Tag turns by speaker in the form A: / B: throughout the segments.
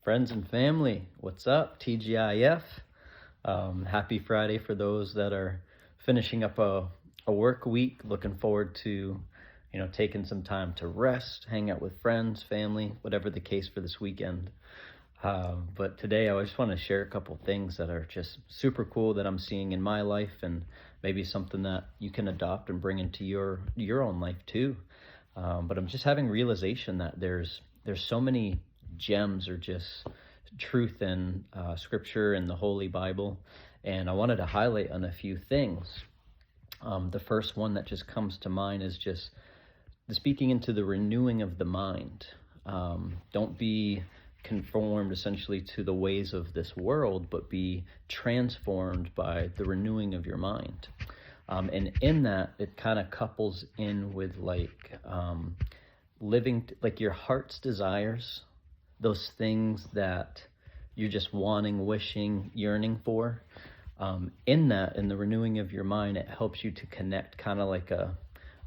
A: Friends and family, what's up? TGIF. Happy Friday for those that are finishing up a work week. Looking forward to, taking some time to rest, hang out with friends, family, whatever the case for this weekend. But today I just want to share a couple things that are just super cool that I'm seeing in my life, and maybe something that you can adopt and bring into your own life too. But I'm just having realization that there's so many gems or just truth in scripture and the Holy Bible, and I wanted to highlight on a few things. The first one that just comes to mind is just the speaking into the renewing of the mind. Don't be conformed essentially to the ways of this world, but be transformed by the renewing of your mind. And in that, it kind of couples in with living like your heart's desires, those things that you're just wanting, wishing, yearning for. In the renewing of your mind, it helps you to connect kind of like a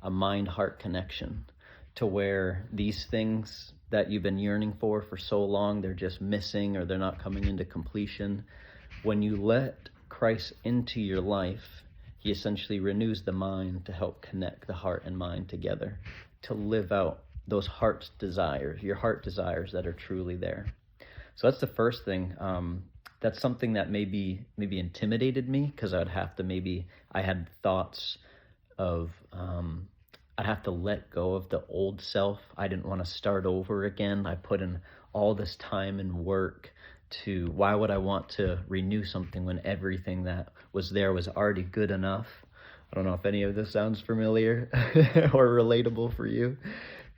A: mind-heart connection, to where these things that you've been yearning for so long, they're just missing or they're not coming into completion. When you let Christ into your life, he essentially renews the mind to help connect the heart and mind together, to live out those heart's desires, your heart desires that are truly there. So that's the first thing. That's something that maybe intimidated me, because I had thoughts of, I'd have to let go of the old self. I didn't want to start over again. I put in all this time and work why would I want to renew something when everything that was there was already good enough? I don't know if any of this sounds familiar or relatable for you.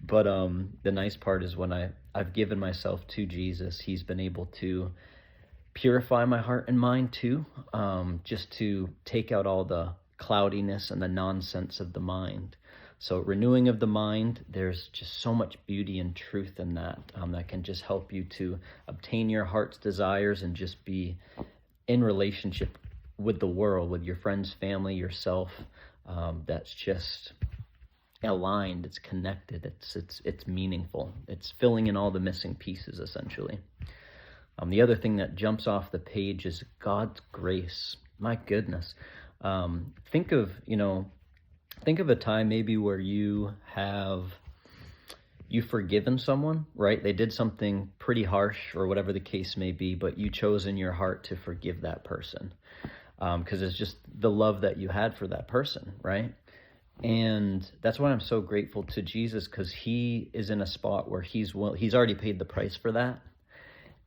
A: But the nice part is when I've given myself to Jesus, he's been able to purify my heart and mind too, just to take out all the cloudiness and the nonsense of the mind. So renewing of the mind, there's just so much beauty and truth in that, that can just help you to obtain your heart's desires and just be in relationship with the world, with your friends, family, yourself. That's just aligned, it's connected, it's meaningful. It's filling in all the missing pieces, essentially. The other thing that jumps off the page is God's grace. My goodness. Think of a time maybe where you've forgiven someone, right? They did something pretty harsh or whatever the case may be, but you chose in your heart to forgive that person, because it's just the love that you had for that person, right? And that's why I'm so grateful to Jesus, because he is in a spot where he's already paid the price for that.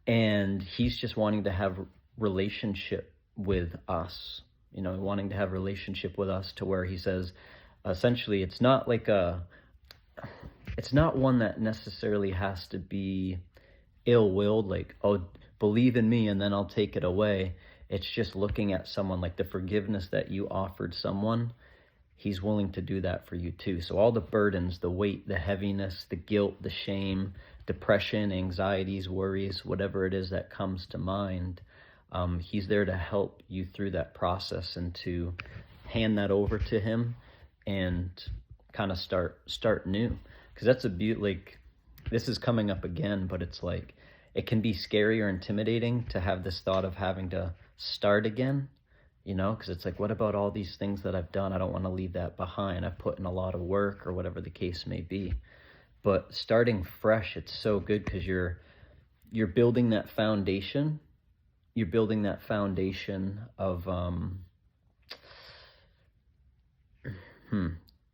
A: And he's just wanting to have relationship with us, wanting to have relationship with us, to where he says, essentially, it's not one that necessarily has to be ill-willed, like, oh, believe in me and then I'll take it away. It's just looking at someone like the forgiveness that you offered someone. He's willing to do that for you too. So all the burdens, the weight, the heaviness, the guilt, the shame, depression, anxieties, worries, whatever it is that comes to mind, he's there to help you through that process and to hand that over to him and kind of start new. Because that's a beauty. This is coming up again, but it's like, it can be scary or intimidating to have this thought of having to start again. Because it's like, what about all these things that I've done? I don't want to leave that behind. I've put in a lot of work or whatever the case may be. But starting fresh, it's so good, because you're building that foundation. You're building that foundation of,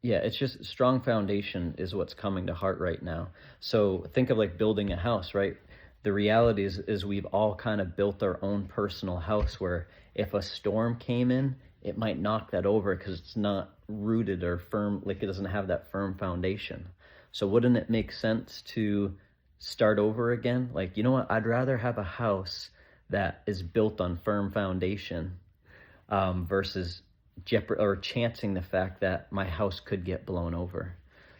A: it's just strong foundation is what's coming to heart right now. So think of like building a house, right? The reality is we've all kind of built our own personal house, where if a storm came in, it might knock that over because it's not rooted or firm, like it doesn't have that firm foundation. So wouldn't it make sense to start over again? Like, you know what? I'd rather have a house that is built on firm foundation, versus chancing the fact that my house could get blown over.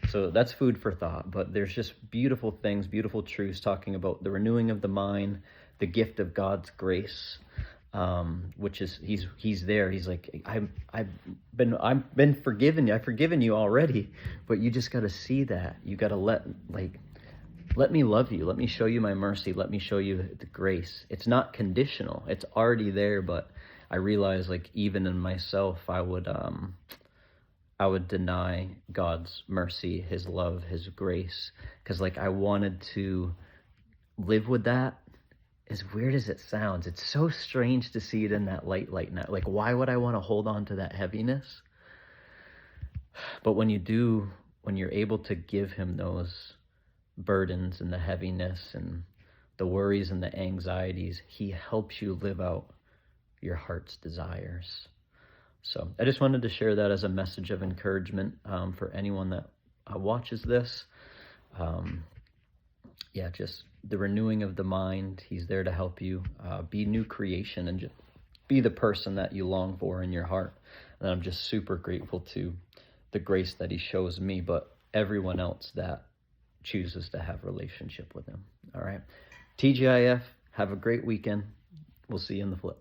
A: So that's food for thought. But there's just beautiful things, beautiful truths talking about the renewing of the mind, the gift of God's grace, which is he's there. He's like, I've been forgiven you. I've forgiven you already, but you just got to see that. You got to let me love you. Let me show you my mercy. Let me show you the grace. It's not conditional. It's already there, but I realize, like, even in myself, I would deny God's mercy, his love, his grace, because, like, I wanted to live with that. As weird as it sounds, it's so strange to see it in that light now. Like, why would I want to hold on to that heaviness? But when you're able to give him those burdens and the heaviness and the worries and the anxieties, he helps you live out your heart's desires. So I just wanted to share that as a message of encouragement for anyone that watches this. Just the renewing of the mind. He's there to help you be new creation and just be the person that you long for in your heart. And I'm just super grateful to the grace that he shows me, but everyone else that chooses to have relationship with him. All right. TGIF, have a great weekend. We'll see you in the flip.